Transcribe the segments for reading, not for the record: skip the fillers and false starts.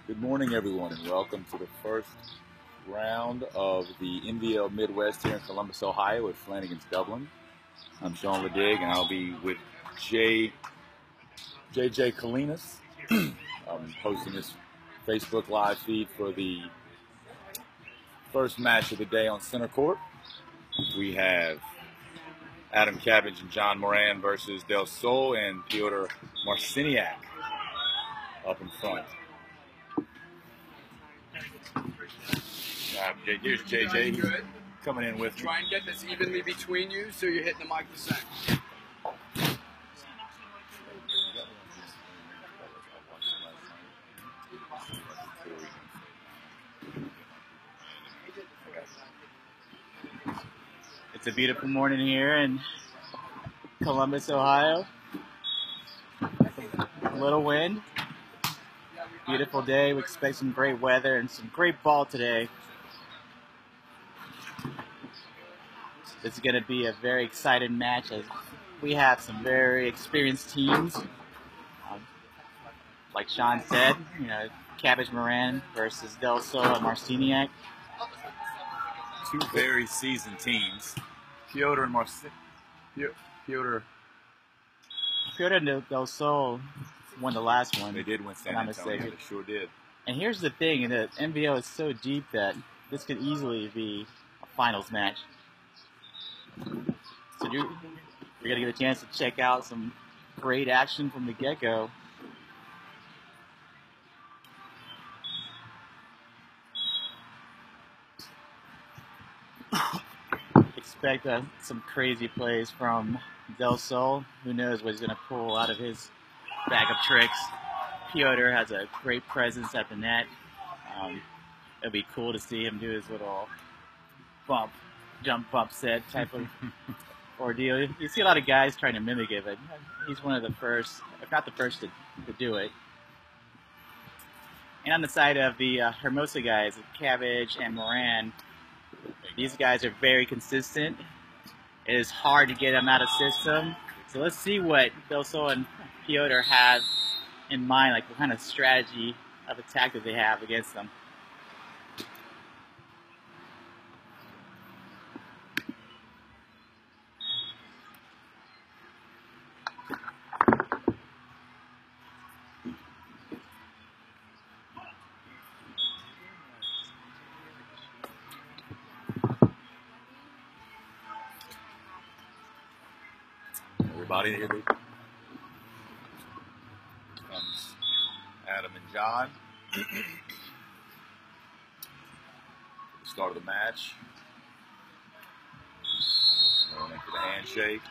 Good morning, everyone, and welcome to the first round of the NVL Midwest here in Columbus, Ohio at Flanagan's Dublin. I'm Sean Ledig, and I'll be with JJ Kalinas. I'm hosting this Facebook live feed for the first match of the day on center court. We have Adam Cabbage and John Moran versus DelSol and Piotr Marciniak up in front. Here's JJ. He's coming in with me. Try and get this evenly between you so you're hitting the mic the same. It's a beautiful morning here in Columbus, Ohio. A little wind. Beautiful day. We expect some great weather and some great ball today. This is going to be a very exciting match as we have some very experienced teams. Like Sean said, Cabbage Moran versus DelSol and Marciniak. Two very seasoned teams. Piotr and Piotr and DelSol won the last one. They did win San Antonio. They sure did. And here's the thing: the NVL is so deep that this could easily be a finals match. So you're gonna get a chance to check out some great action from the get-go. Expect some crazy plays from DelSol. Who knows what he's going to pull out of his bag of tricks. Piotr has a great presence at the net. It'll be cool to see him do his little jump bump set type of ordeal. You see a lot of guys trying to mimic it, but he's one of the first, if not the first, to do it. And on the side of the Hermosa guys, Cabbage and Moran, these guys are very consistent. It is hard to get them out of system. So let's see what DelSol and Piotr have in mind, like what kind of strategy of attack that they have against them. Everybody here comes Adam and John. Start of the match. Going in for the handshake.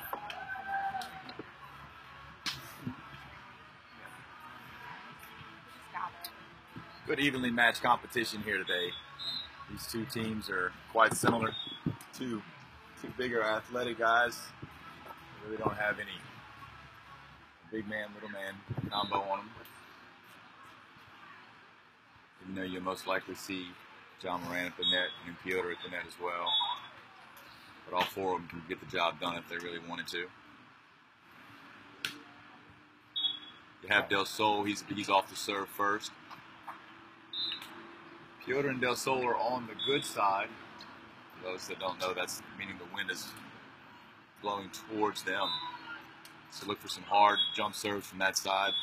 Good evenly matched competition here today. These two teams are quite similar. Two bigger athletic guys. Really don't have any big man, little man combo on them. You know, you'll most likely see John Moran at the net and Piotr at the net as well. But all four of them can get the job done if they really wanted to. You have DelSol, he's off the serve first. Piotr and DelSol are on the good side. For those that don't know, that's meaning the wind is blowing towards them. So look for some hard jump serves from that side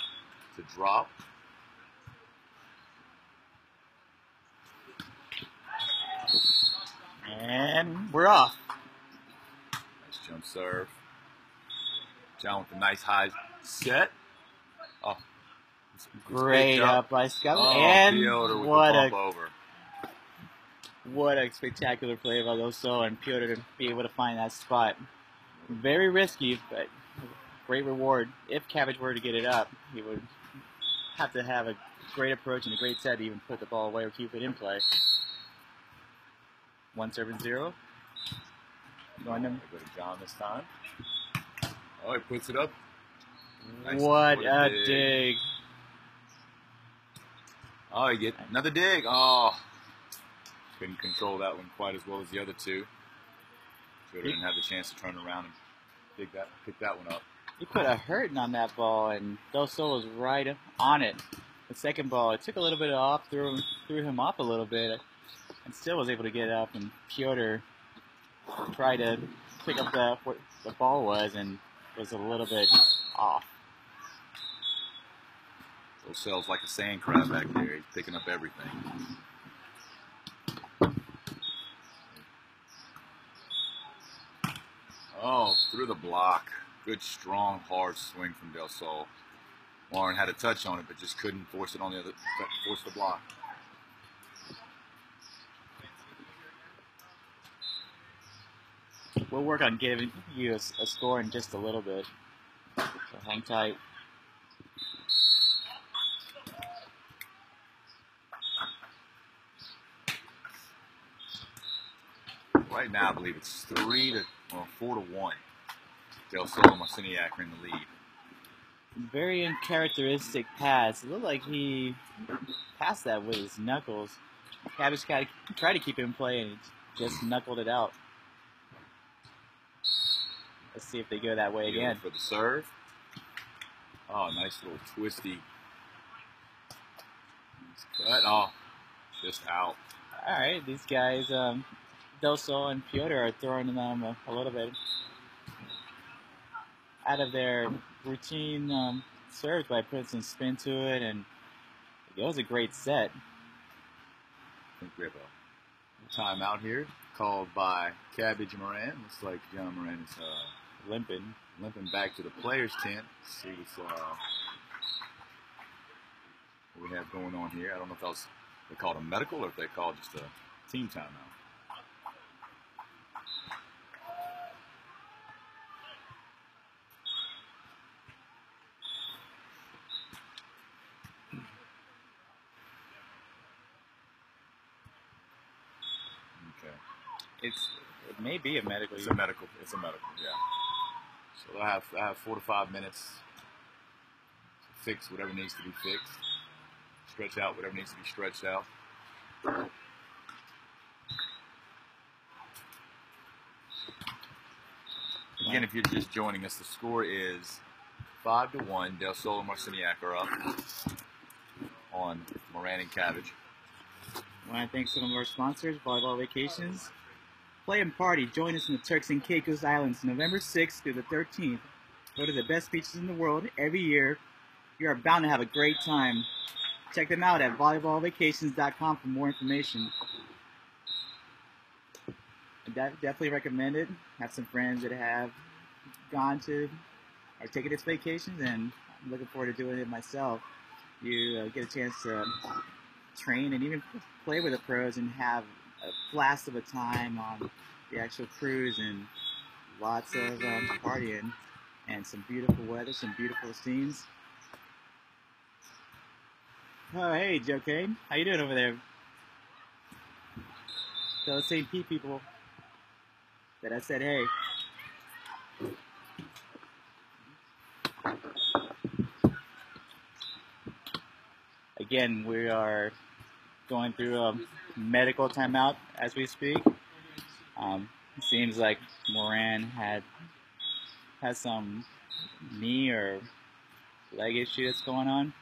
to drop. And we're off. Nice jump serve. John with a nice high set. Oh, great up by Scott. Oh, and Piotr with what the bump over. What a spectacular play by DelSol and Piotr to be able to find that spot. Very risky, but great reward. If Cabbage were to get it up, he would have to have a great approach and a great set to even put the ball away or keep it in play. 1-0. Going to go to John this time. Oh, he puts it up. Nice. What a dig. Oh, you get another dig. Oh, couldn't control that one quite as well as the other two. Piotr didn't have the chance to turn around and pick that one up. He put a hurting on that ball, and DelSol was right on it. the second ball, it took a little bit off, threw him off a little bit, and still was able to get up. And Piotr tried to pick up what the ball was, and was a little bit off. DelSol's like a sand crab back there. He's picking up everything. Oh, through the block. Good, strong, hard swing from DelSol. Moran had a touch on it, but just couldn't force it on the other, force the block. We'll work on giving you a score in just a little bit. So hang tight. Right now, I believe it's 4-1. DelSol and Marciniak are in the lead. Very uncharacteristic pass. It looked like he passed that with his knuckles. Cabbage tried to keep it in play and just knuckled it out. Let's see if they go that way again. For the serve. Oh, nice little twisty. Cut. Oh, just out. All right, these guys, DelSol and Piotr, are throwing them a little bit out of their routine serves by putting some spin to it, and it was a great set. I think we have a timeout here called by Cabbage and Moran. Looks like John Moran is limping back to the players' tent. Let's see what we have going on here. I don't know if they called a medical or if they called just a team timeout. It may be a medical. It's a medical. It's a medical. Yeah. So I have 4 to 5 minutes to fix whatever needs to be fixed. Stretch out whatever needs to be stretched out. Again, if you're just joining us, the score is 5-1. DelSol and Marciniak are up on Moran and Cabbage. I want to thank some of our sponsors, Volleyball Vacations. Play and party. Join us in the Turks and Caicos Islands, November 6th through the 13th. Go to the best beaches in the world every year. You are bound to have a great time. Check them out at volleyballvacations.com for more information. I definitely recommend it. Have some friends that have gone to or taken its vacations, and I'm looking forward to doing it myself. You get a chance to train and even play with the pros and have a blast of a time on the actual cruise, and lots of partying and some beautiful weather, some beautiful scenes. Oh, hey, Joe Kane. How you doing over there? Tell the St. Pete people that I said hey. Again, we are going through a medical timeout as we speak. It seems like Moran has some knee or leg issue that's going on.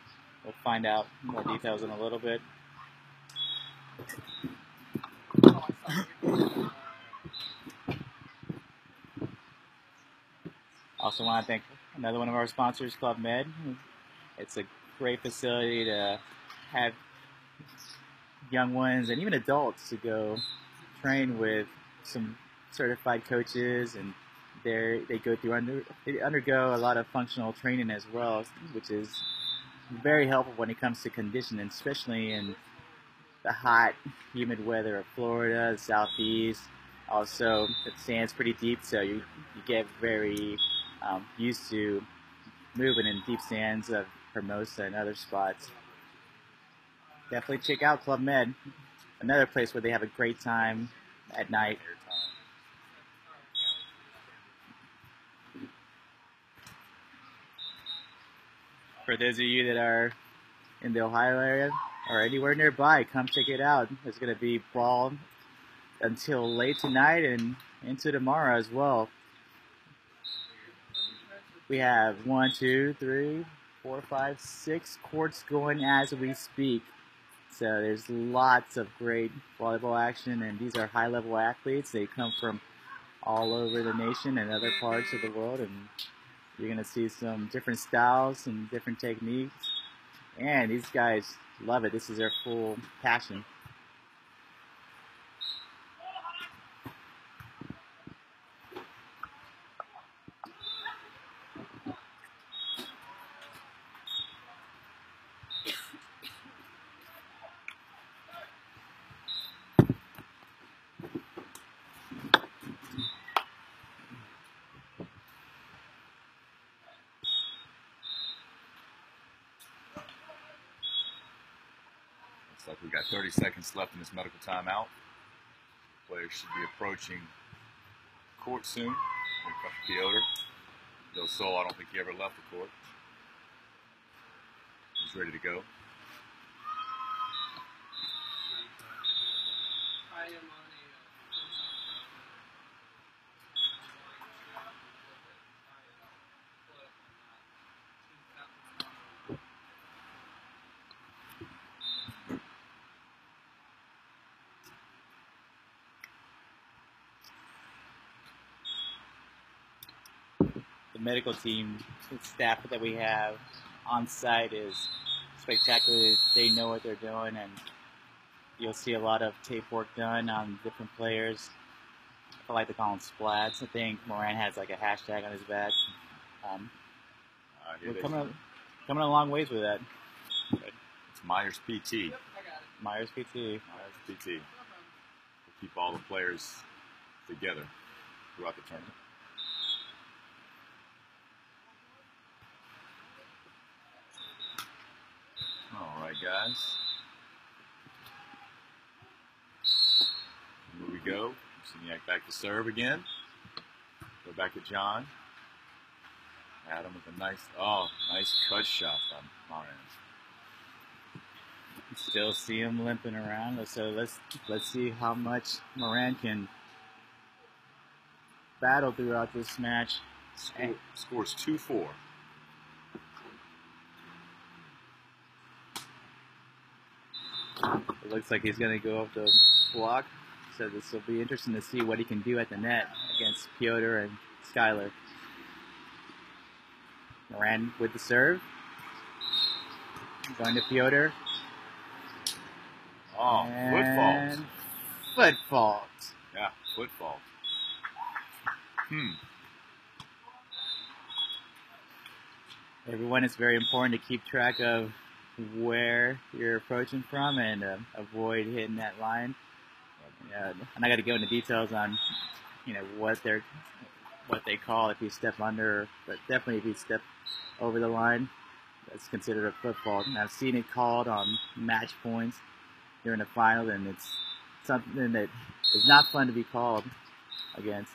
We'll find out more details in a little bit. Also want to thank another one of our sponsors, Club Med. It's a great facility to have young ones and even adults to go train with some certified coaches, and they undergo a lot of functional training as well, which is very helpful when it comes to conditioning, especially in the hot, humid weather of Florida, the southeast. Also, the sand's pretty deep, so you get very used to moving in deep sands of Hermosa and other spots. Definitely check out Club Med, another place where they have a great time at night. For those of you that are in the Ohio area or anywhere nearby, come check it out. There's going to be ball until late tonight and into tomorrow as well. We have 1, 2, 3, 4, 5, 6 courts going as we speak. So there's lots of great volleyball action, and these are high-level athletes. They come from all over the nation and other parts of the world, and you're going to see some different styles, some different techniques, and these guys love it. This is their full passion. Looks like we've got 30 seconds left in this medical timeout. Players should be approaching court soon. Here comes Piotr. DelSol, I don't think he ever left the court. He's ready to go. The medical team, the staff that we have on site is spectacular. They know what they're doing, and you'll see a lot of tape work done on different players. I like to call them splats. I think Moran has like a hashtag on his back. We're coming a long ways with that. It's Myers PT. Myers PT. Myers PT. We'll keep all the players together throughout the tournament. All right, guys. Here we go. Marciniak back to serve again. Go back to John. Adam with a nice cut shot from Moran. Still see him limping around. So let's see how much Moran can battle throughout this match. Scores 2-4. It looks like he's going to go up the block, so this will be interesting to see what he can do at the net against Piotr and Skylar. Moran with the serve. Going to Piotr. Oh, foot fault. Foot fault. Yeah, foot fault. Everyone, it's very important to keep track of where you're approaching from and avoid hitting that line. I'm not going to go into details on, what they call if you step under, but definitely if you step over the line, that's considered a foot fault. And I've seen it called on match points during the final, and it's something that is not fun to be called against.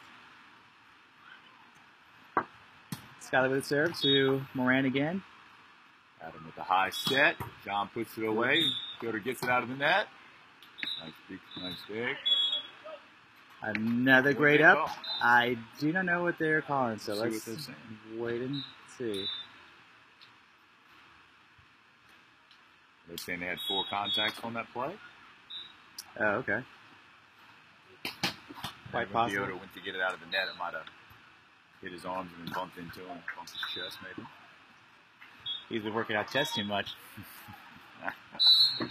Skylar with the serve to Moran again. Adam with the high set. John puts it away. Piotr gets it out of the net. Nice big. Another great up. I do not know what they're calling, so let's wait and see. They're saying they had 4 contacts on that play. Oh, okay. Quite possible. Piotr went to get it out of the net. It might have hit his arms and then bumped into him, bumped his chest maybe. He's been working out chest too much.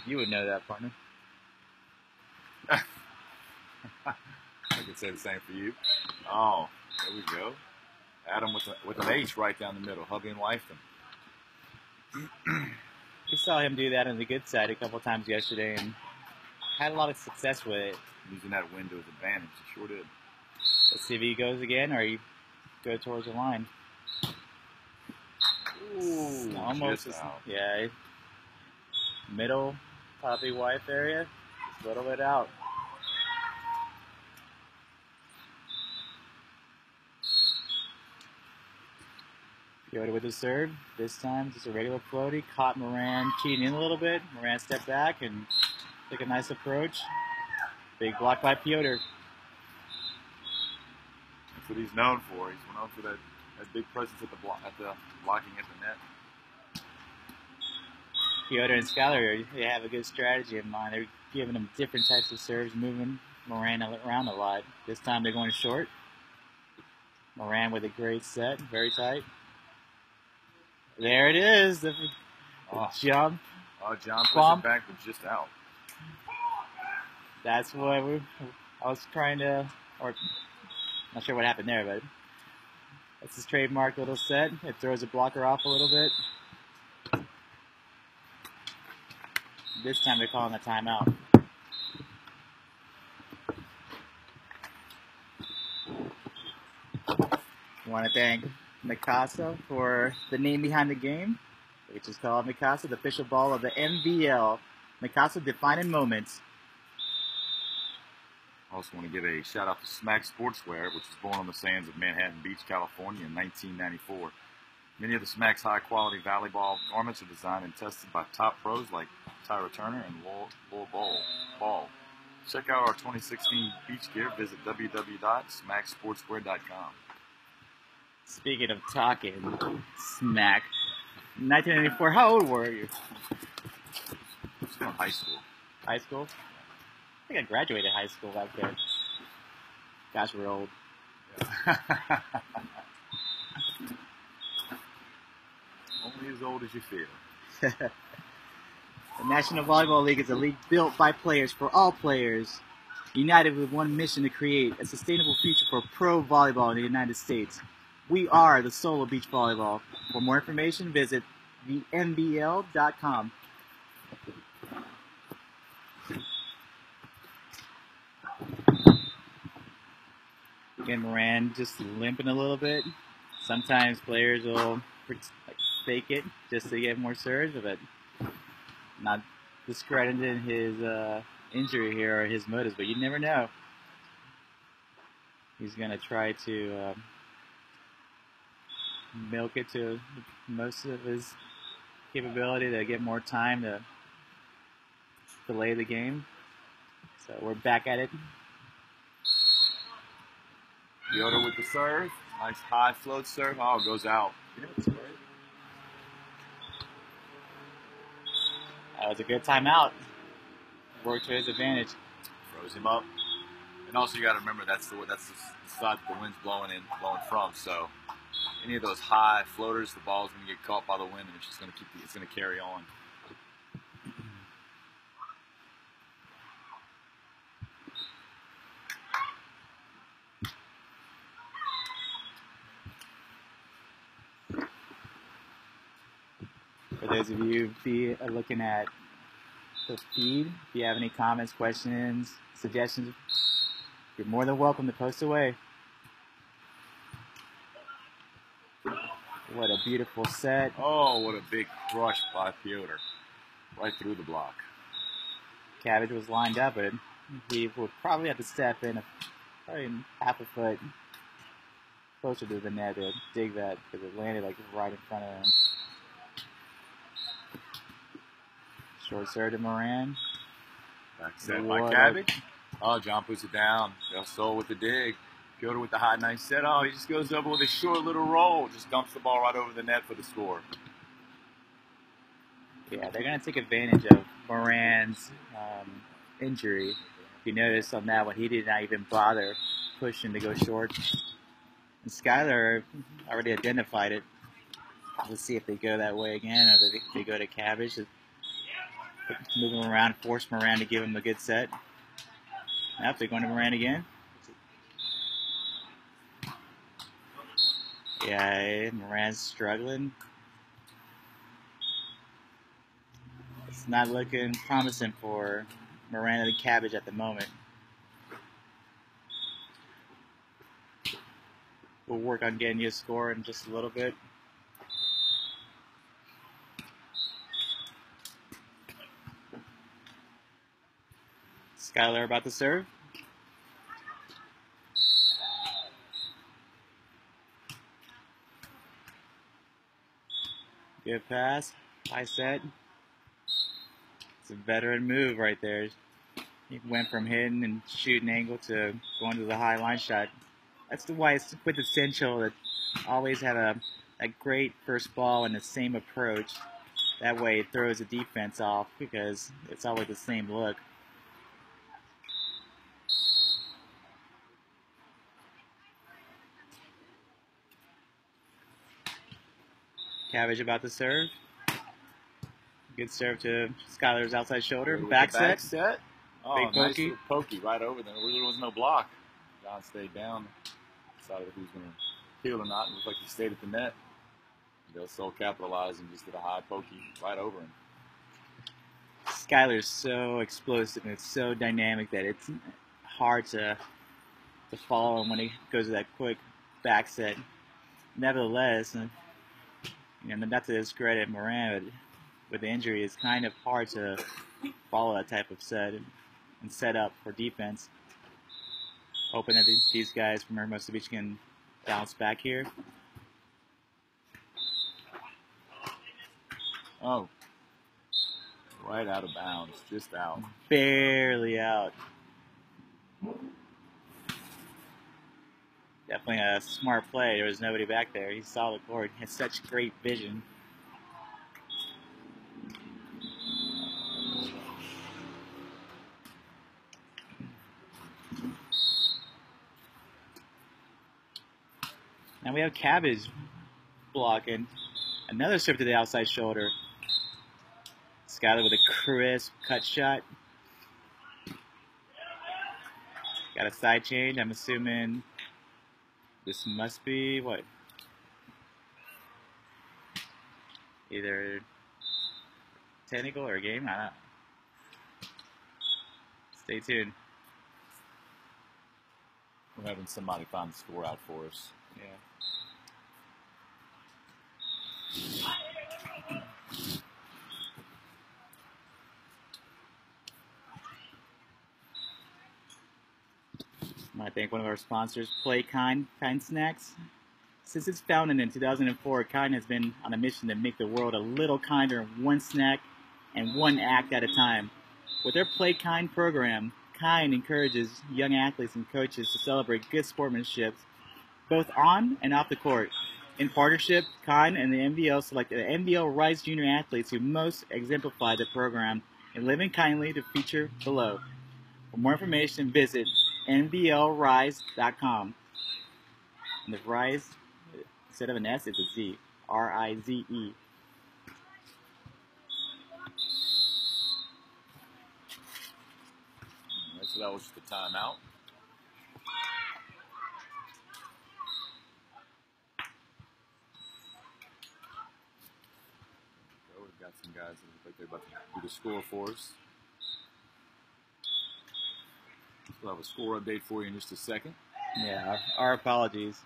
You would know that, partner. I could say the same for you. Oh, there we go. Adam with an H right down the middle. Hubby and wife them. We saw him do that on the good side a couple times yesterday and had a lot of success with it. Using that window's advantage. He sure did. Let's see if he goes again or he goes towards the line. Ooh, almost. Yeah. Middle, toppy wife area. Just a little bit out. Piotr with the serve. This time, just a regular floaty. Caught Moran cheating in a little bit. Moran stepped back and took a nice approach. Big block by Piotr. That's what he's known for. He's known for that big presence at the blocking at the net. Piotr and Skyler, they have a good strategy in mind. They're giving them different types of serves, moving Moran around a lot. This time they're going short. Moran with a great set, very tight. There it is, the jump. Oh, John puts Bump. it back, but just out. That's what I was trying to, or not sure what happened there, but that's his trademark little set. It throws a blocker off a little bit. This time they're calling a timeout. I want to thank Mikasa for the name behind the game, which is called Mikasa, the official ball of the MVL. Mikasa defining moments. I also want to give a shout out to Smack Sportswear, which was born on the sands of Manhattan Beach, California in 1994. Many of the Smack's high-quality volleyball garments are designed and tested by top pros like Tyra Turner and Lowell Ball. Check out our 2016 beach gear. Visit www.smacksportswear.com. Speaking of talking smack, 1994, how old were you? Still in high school. High school? I think I graduated high school back then. Gosh, we're old. Yeah. Only as old as you feel. The National Volleyball League is a league built by players for all players, united with one mission to create a sustainable future for pro volleyball in the United States. We are the soul of beach volleyball. For more information, visit thembl.com. Again, Moran just limping a little bit. Sometimes players will fake it just to get more serves, but not discrediting his injury here or his motives, but you never know. He's going to try to milk it to most of his capability to get more time to delay the game. So we're back at it. Piotr with the serve. Nice high float serve. Oh, it goes out. That was a good timeout. Worked to his advantage. Throws him up. And also you got to remember that's the side that the wind's blowing from. So any of those high floaters, the ball's going to get caught by the wind, and it's just going to it's going to carry on. For those of you looking at the feed, if you have any comments, questions, suggestions, you're more than welcome to post away. What a beautiful set. Oh, what a big crush by Piotr. Right through the block. Cabbage was lined up, but he would probably have to step in probably half a foot closer to the net to dig that, because it landed like right in front of him. Short serve to Moran. Back set by Cabbage. Oh, John puts it down. DelSol with the dig. Piotr with the high, nice set. Oh, he just goes over with a short little roll. Just dumps the ball right over the net for the score. Yeah, they're going to take advantage of Moran's injury. If you notice on that one, he did not even bother pushing to go short. And Skyler already identified it. Let's see if they go that way again, or if they go to Cabbage. Move him around, force Moran to give him a good set. Now they're going to Moran again. Yeah, Moran's struggling. It's not looking promising for Moran and Cabbage at the moment. We'll work on getting you a score in just a little bit. Skyler about to serve. Good pass. High set. It's a veteran move right there. He went from hitting and shooting angle to going to the high line shot. That's why it's quintessential that always have a great first ball and the same approach. That way it throws the defense off because it's always the same look. Cabbage about to serve. Good serve to Skylar's outside shoulder. Back set. Oh, Big nice pokey. little pokey right over there. There was no block. John stayed down. Decided if he was going to heal or not. It looked like he stayed at the net. DelSol capitalized and just did a high pokey right over him. Skylar's so explosive and it's so dynamic that it's hard to follow him when he goes to that quick back set. Nevertheless, not to discredit Moran, but with the injury, it's kind of hard to follow that type of set and set up for defense. Hoping that these guys from Hermosa Beach can bounce back here. Oh, right out of bounds, just out. Barely out. Definitely a smart play. There was nobody back there. He saw the court. He had such great vision. Now we have Cabbage blocking. Another serve to the outside shoulder. Skylar with a crisp cut shot. Got a side change. I'm assuming this must be what? Either technical or game? I don't know. Stay tuned. We're having somebody find the score out for us. Yeah. I thank one of our sponsors, Play Kind Snacks. Since its founding in 2004, Kind has been on a mission to make the world a little kinder, one snack and one act at a time. With their Play Kind program, Kind encourages young athletes and coaches to celebrate good sportsmanship, both on and off the court. In partnership, Kind and the NBL selected the NBL Rise Junior athletes who most exemplify the program and Living Kindly to feature below. For more information, visit nblrise.com. And the Rise, instead of an S, it's a Z. R-I-Z-E. Right, so that was just a timeout. So we've got some guys that look like they're about to do the score for us. We'll have a score update for you in just a second. Yeah, our apologies.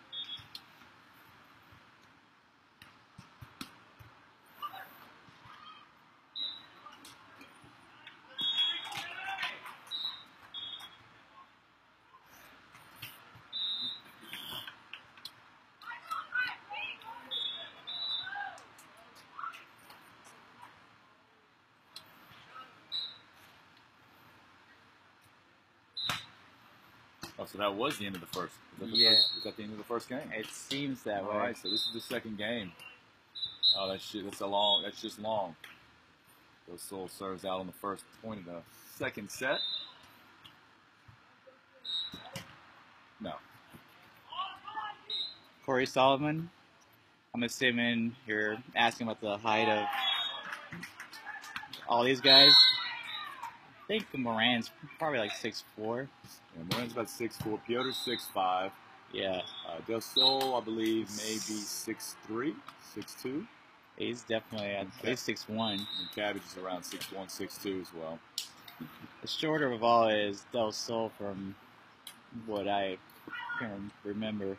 Oh, so that was the end of the first. Was that the end of the first game? It seems that way. All right, so this is the second game. Oh, that's just long. DelSol serves out on the first point of the second set. No. Corey Solomon, I'm assuming you're asking about the height of all these guys. I think Moran's probably like 6'4". Yeah, Moran's about 6'4". Piotr's 6'5". Yeah. DelSol, I believe, maybe 6'3", 6'2". He's definitely at least 6'1". And Cabbage is around 6'1", 6'2" as well. The shorter of all is DelSol from what I can remember.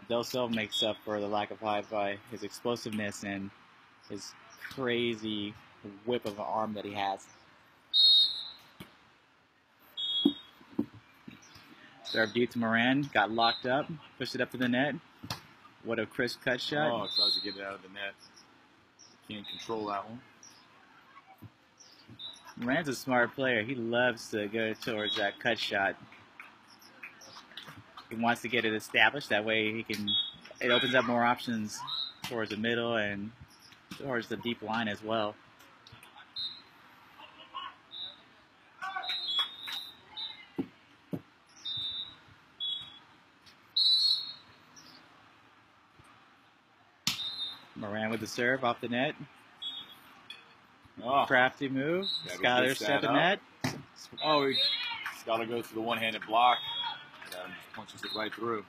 DelSol makes up for the lack of height by his explosiveness and his crazy whip of an arm that he has. Serve deep to Moran, got locked up, pushed it up to the net. What a crisp cut shot. Oh, tries to get it out of the net. Can't control that one. Moran's a smart player. He loves to go towards that cut shot. He wants to get it established. That way it opens up more options towards the middle and towards the deep line as well. Moran with the serve off the net. Oh, Crafty move. Skyler set the net. Oh, Skyler goes to the one-handed block. And just punches it right through.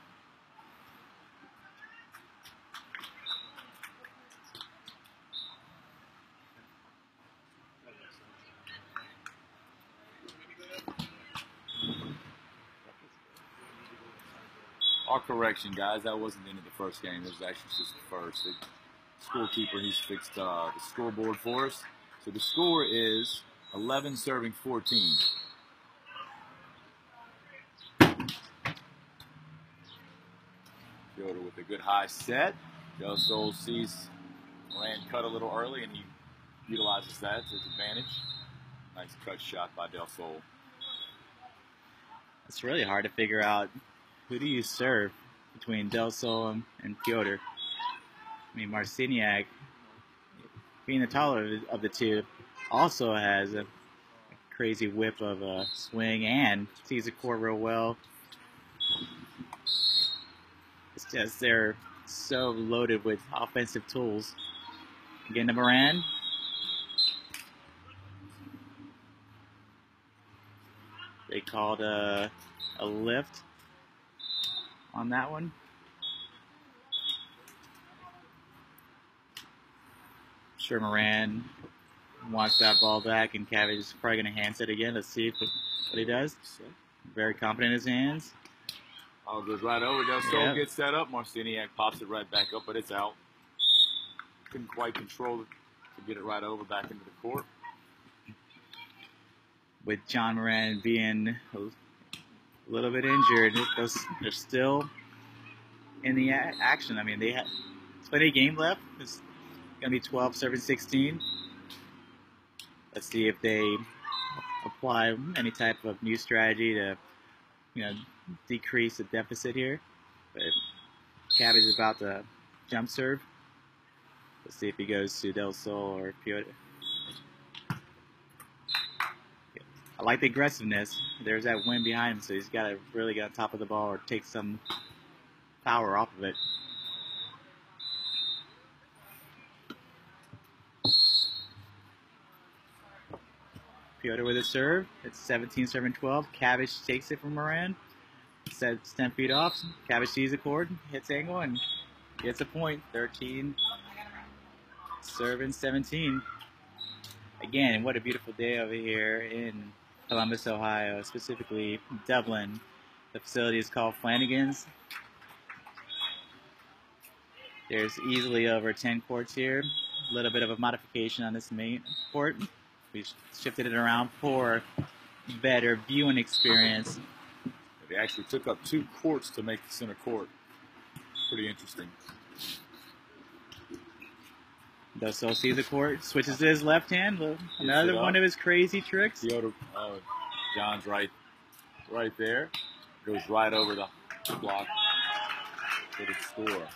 Our correction, guys, that wasn't the end of the first game. It was actually just the first. The scorekeeper, he's fixed the scoreboard for us. So the score is 11 serving 14. Fielder with a good high set. DelSol sees Moran cut a little early, and he utilizes that to his advantage. Nice cut shot by DelSol. It's really hard to figure out who do you serve between DelSol and Piotr. I mean, Marciniak, being the taller of the two, also has a crazy whip of a swing and sees the court real well. It's just they're so loaded with offensive tools. Again to Moran. They called a lift on that one. Sure, Moran wants that ball back, and Cabbage is probably going to hand set again. Let's see what he does. Very confident in his hands. Oh, goes right over. DelSol gets set up. Marciniak pops it right back up, but it's out. Couldn't quite control it to get it right over back into the court. With John Moran being a little bit injured, they're still in the action. I mean, they have plenty of game left. It's going to be 12 serving 16. Let's see if they apply any type of new strategy to, decrease the deficit here. But Cabbage is about to jump serve. Let's see if he goes to DelSol or Piotr. I like the aggressiveness. There's that wind behind him, so he's got to really get on top of the ball or take some power off of it. Piotr with a serve. It's 17 serving 12. Cabbage takes it from Moran. Sets 10 feet off. Cabbage sees the court, hits angle, and gets a point. 13 serving 17. Again, what a beautiful day over here in Columbus, Ohio, specifically Dublin. The facility is called Flanagan's. There's easily over 10 courts here. A little bit of a modification on this main court. We shifted it around for better viewing experience. They actually took up 2 courts to make the center court. Pretty interesting. DelSol sees the court, switches to his left hand. Another one of his crazy tricks. John's right there. Goes right over the block for the score.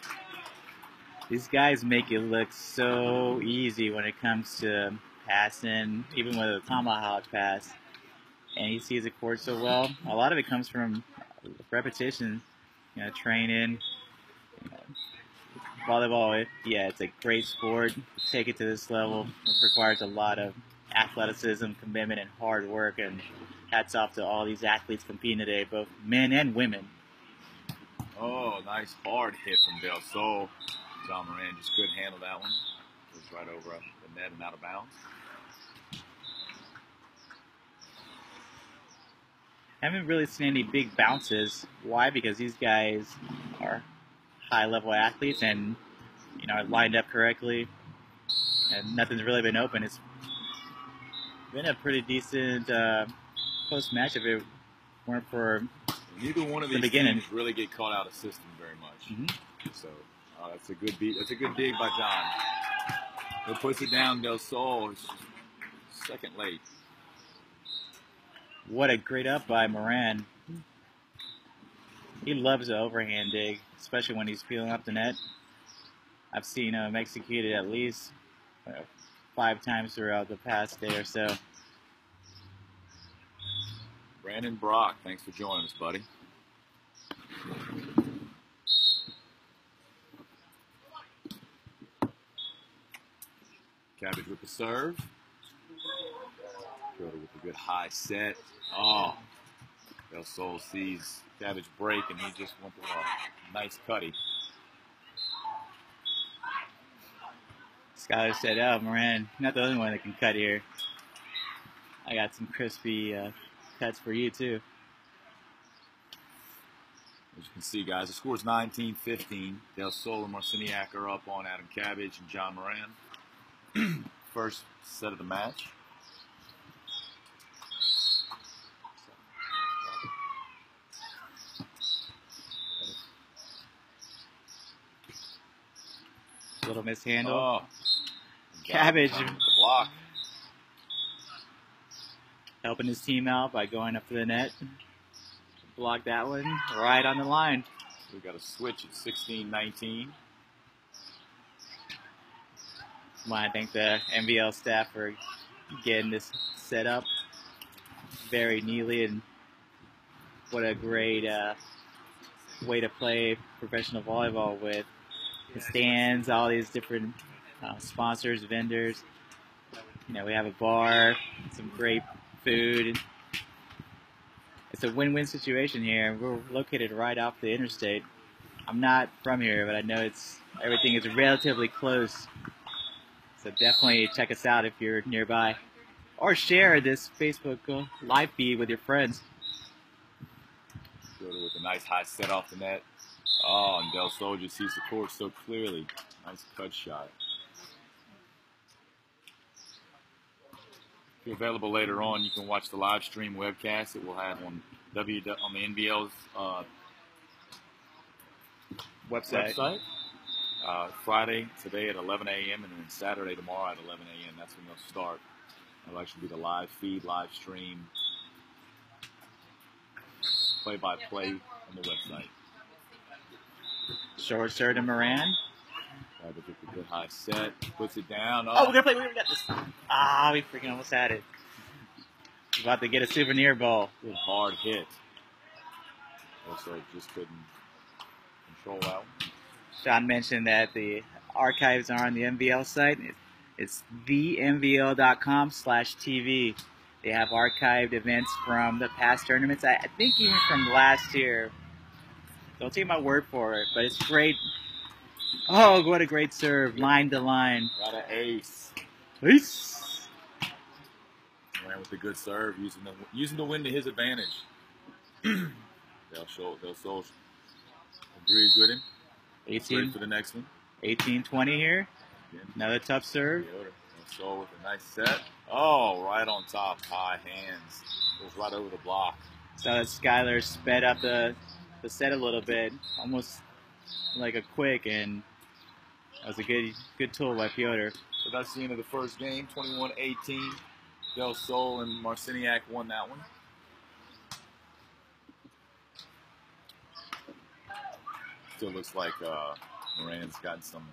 These guys make it look so easy when it comes to passing, even with a tomahawk pass. And he sees the court so well. A lot of it comes from repetition, training. Volleyball, it's a great sport. To take it to this level, it requires a lot of athleticism, commitment, and hard work. And hats off to all these athletes competing today, both men and women. Oh, nice hard hit from DelSol. John Moran just couldn't handle that one. It was right over the net and out of bounds. Haven't really seen any big bounces. Why? Because these guys are high-level athletes and are lined up correctly, and nothing's really been open. It's been a pretty decent close match if it weren't for neither one of these teams really get caught out of system very much. Mm-hmm. So that's a good beat. That's a good dig by John. He puts it down. DelSol is second late. What a great up by Moran. He loves the overhand dig, especially when he's peeling up the net. I've seen him execute it at least 5 times throughout the past day or so. Brandon Brock, thanks for joining us, buddy. Cabbage with the serve. Schroeder with a good high set. Oh, DelSol sees Cabbage break, and he just went to a nice cutty. Skyler said, "Oh, Moran, you're not the only one that can cut here. I got some crispy cuts for you, too." As you can see, guys, the score is 19-15. DelSol and Marciniak are up on Adam Cabbage and John Moran. First set of the match. Little mishandle. Oh, Cabbage the block. Helping his team out by going up to the net. Block that one right on the line. We got a switch at 16-19. I want to thank the NBL staff for getting this set up very neatly, and what a great way to play professional volleyball with the stands, all these different sponsors, vendors. You know, we have a bar, some great food. It's a win-win situation here. We're located right off the interstate. I'm not from here, but I know everything is relatively close. So definitely check us out if you're nearby. Or share this Facebook live feed with your friends. Schroeder with a nice high set off the net. Oh, and DelSol just sees the court so clearly. Nice cut shot. If you're available later on, you can watch the live stream webcast that we'll have on the NBL's website. Friday today at 11 a.m. and then Saturday tomorrow at 11 a.m. That's when they'll start. It'll actually be the live feed, live stream, play-by-play on the website. Short serve to Moran. Cabbage with a good high set. Puts it down. Oh, we're going to play. We got this. Ah, we freaking almost had it. We're about to get a souvenir ball. Good hard hit. Also just couldn't control that one. Sean mentioned that the archives are on the NBL site. It's thenbl.com/TV. They have archived events from the past tournaments. I think even from last year. Don't take my word for it, but it's great. Oh, what a great serve. Line to line. Got an ace. Ace. Ran with a good serve, using the wind to his advantage. DelSol agrees with him. 18 for the next one. 18-20 here. Again. Another tough serve. DelSol with a nice set. Oh, right on top. High hands. Goes right over the block. So that Skyler sped up the set a little bit, almost like a quick, and that was a good tool by Piotr. So that's the end of the first game, 21-18. DelSol and Marciniak won that one. Still looks like Moran's gotten some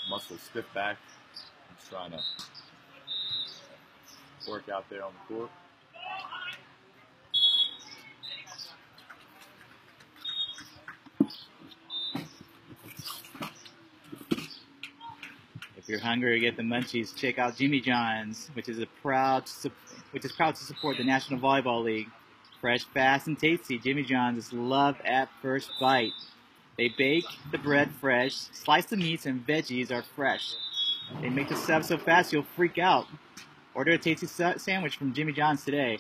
muscle stiff back. He's trying to work out there on the court. If you're hungry to get the munchies, check out Jimmy John's, which is proud to support the National Volleyball League. Fresh, fast, and tasty, Jimmy John's is love at first bite. They bake the bread fresh, slice the meats and veggies are fresh. They make the subs so fast you'll freak out. Order a tasty sandwich from Jimmy John's today.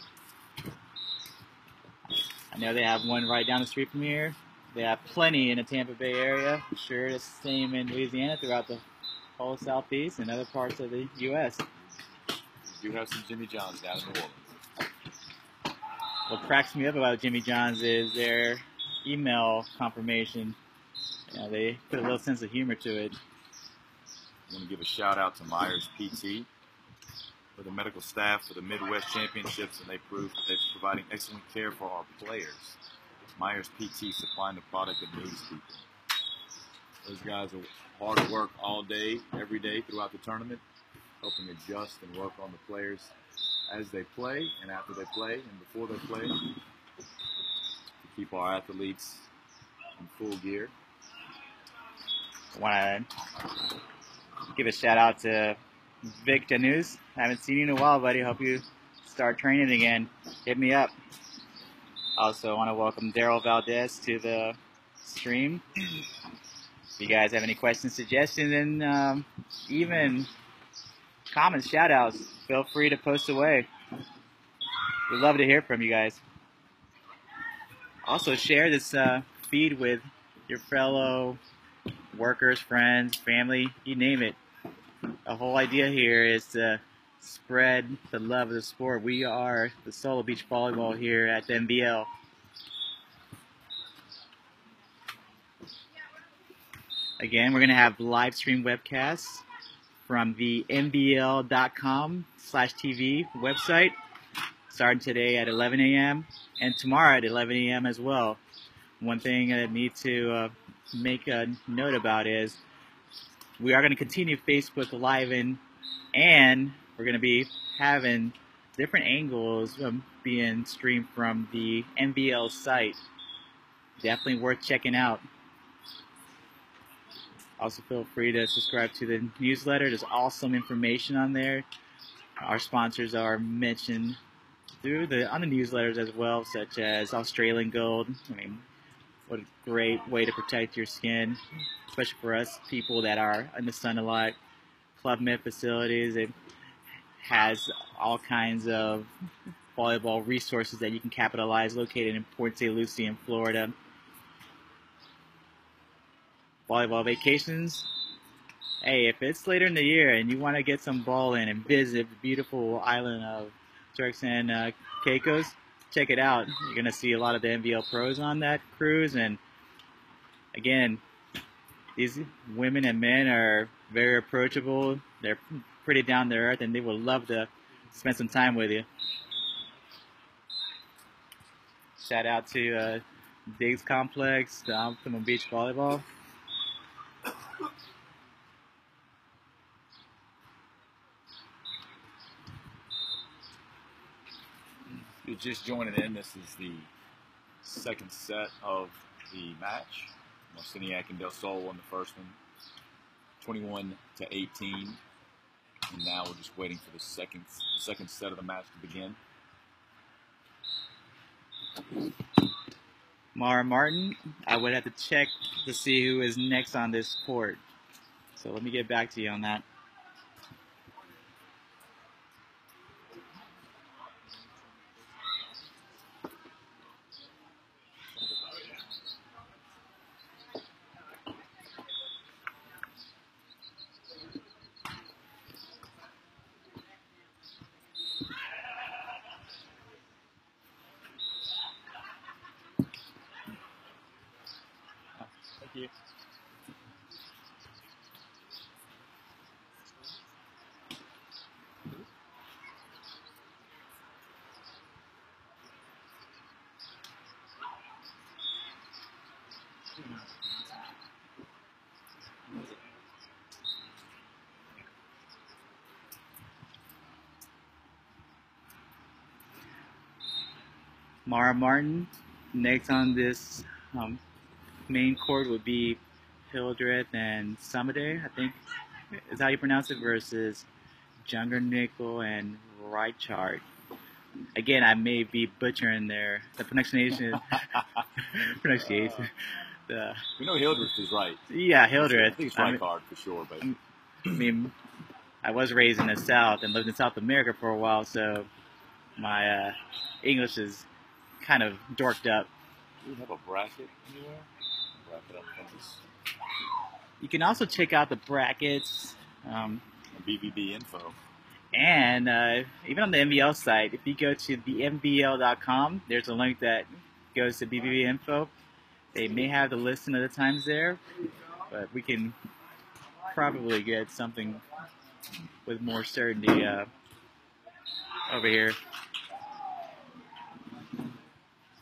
I know they have one right down the street from here. They have plenty in the Tampa Bay area. I'm sure it's the same in Louisiana, throughout the whole Southeast and other parts of the U.S. We do have some Jimmy John's down in New Orleans. What cracks me up about Jimmy John's is their email confirmation. You know, they put a little sense of humor to it. I want to give a shout out to Myers PT for the medical staff for the Midwest Championships, and they proved that they're providing excellent care for our players. Myers PT supplying the product that moves people. Those guys hard work all day, every day throughout the tournament, helping adjust and work on the players as they play and after they play and before they play to keep our athletes in full gear. I want to give a shout out to Vic Danus. Haven't seen you in a while, buddy. Hope you start training again. Hit me up. Also, I want to welcome Daryl Valdez to the stream. If you guys have any questions, suggestions, and even comments, shout-outs, feel free to post away. We'd love to hear from you guys. Also, share this feed with your fellow workers, friends, family, you name it. The whole idea here is to spread the love of the sport. We are the Solo Beach Volleyball here at the NBL. Again, we're going to have live stream webcasts from the NBL.com/TV website starting today at 11 a.m. and tomorrow at 11 a.m. as well. One thing I need to make a note about is we are going to continue Facebook Live and we're going to be having different angles being streamed from the NBL site. Definitely worth checking out. Also, feel free to subscribe to the newsletter. There's awesome information on there. Our sponsors are mentioned on the newsletters as well, such as Australian Gold. I mean, what a great way to protect your skin, especially for us people that are in the sun a lot. Club Med facilities. It has all kinds of volleyball resources that you can capitalize, located in Port St. Lucie in Florida. Volleyball vacations. Hey, if it's later in the year and you want to get some ball in and visit the beautiful island of Turks and Caicos, check it out. You're going to see a lot of the NBL pros on that cruise. And again, these women and men are very approachable. They're pretty down to earth, and they would love to spend some time with you. Shout out to Diggs Complex, the Optimum Beach Volleyball. If you're just joining in, this is the second set of the match. Marciniak and DelSol won the first one, 21-18. And now we're just waiting for the second set of the match to begin. Mara Martin, I would have to check to see who is next on this court. So let me get back to you on that. Thank you. Mara Martin, next on this main court would be Hildreth and Summerday, I think is how you pronounce it, versus Junger Nickel and Reichard. Again, I may be butchering the pronunciation. pronunciation. We know Hildreth is right. Yeah, Hildreth. I think it's Reichard for sure, but I mean, I was raised in the South and lived in South America for a while, so my English is kind of dorked up. Do we have a bracket anywhere? Bracket up from this. You can also check out the brackets. BBB info. And even on the NBL site, if you go to the NBL.com, there's a link that goes to BBB info. They may have the listing of the times there, but we can probably get something with more certainty over here.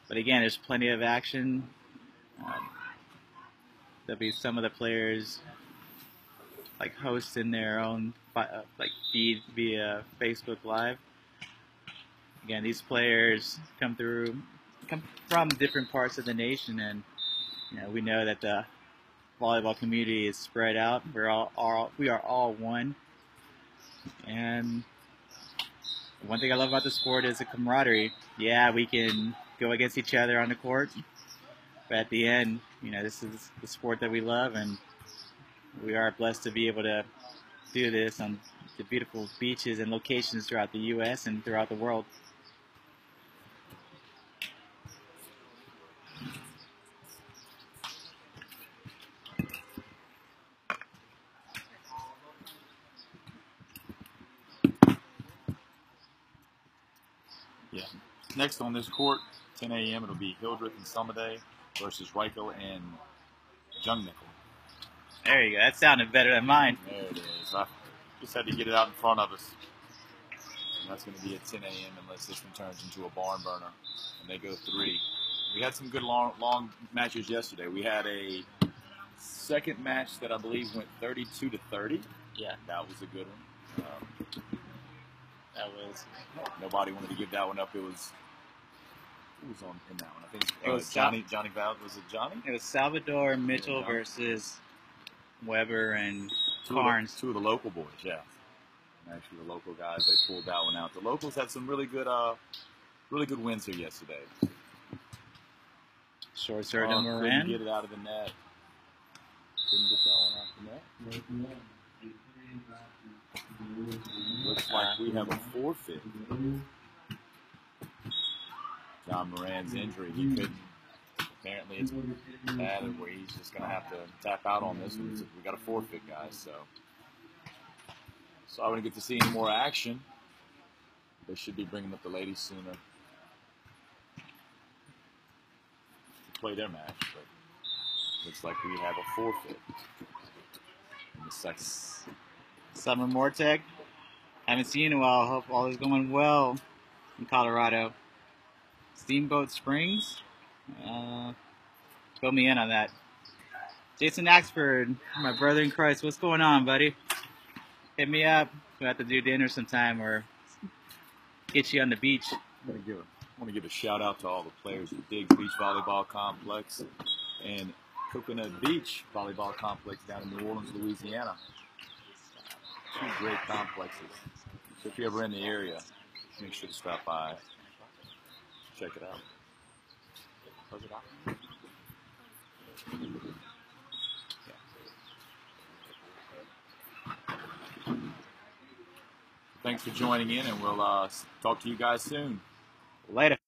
But again, there's plenty of action. There'll be some of the players like hosting their own like feed via Facebook Live. Again, these players come from different parts of the nation, and we know that the volleyball community is spread out. We are all one. And one thing I love about the sport is the camaraderie. Yeah, we can go against each other on the court, but at the end, this is the sport that we love, and we are blessed to be able to do this on the beautiful beaches and locations throughout the U.S. and throughout the world. Yeah. Next on this court, 10 a.m. it'll be Hildreth and Summerday versus Reichel and Jungnickel. There you go. That sounded better than mine. There it is. I just had to get it out in front of us. And that's going to be at 10 a.m. unless this one turns into a barn burner and they go 3. We had some good long matches yesterday. We had a second match that I believe went 32-30. Yeah. That was a good one. That was. Nobody wanted to give that one up. Who was on in that one? I think it was Johnny Val. Was it Johnny? It was Salvador Mitchell versus Weber and Carnes. Two of the local boys, yeah. And actually, the local guys, they pulled that one out. The locals had some really good wins here yesterday. Short serve to Moran. Couldn't get it out of the net. Couldn't get that one out of the net. Looks like we have a forfeit. John Moran's injury, he couldn't. Apparently, it's bad where he's just going to have to tap out on this one. We got a forfeit, guys. So I wouldn't get to see any more action. They should be bringing up the ladies sooner to play their match, but looks like we have a forfeit in the second. Summer Mortec. Haven't seen you in a while. Hope all is going well in Colorado. Steamboat Springs. Fill me in on that. Jason Axford, my brother in Christ. What's going on, buddy? Hit me up. We'll have to do dinner sometime or get you on the beach. I want to give a shout out to all the players at Diggs Beach Volleyball Complex and Coconut Beach Volleyball Complex down in New Orleans, Louisiana. 2 great complexes. So if you're ever in the area, make sure to stop by. Check it out. Close it out. Yeah. Thanks for joining in, and we'll talk to you guys soon. Later.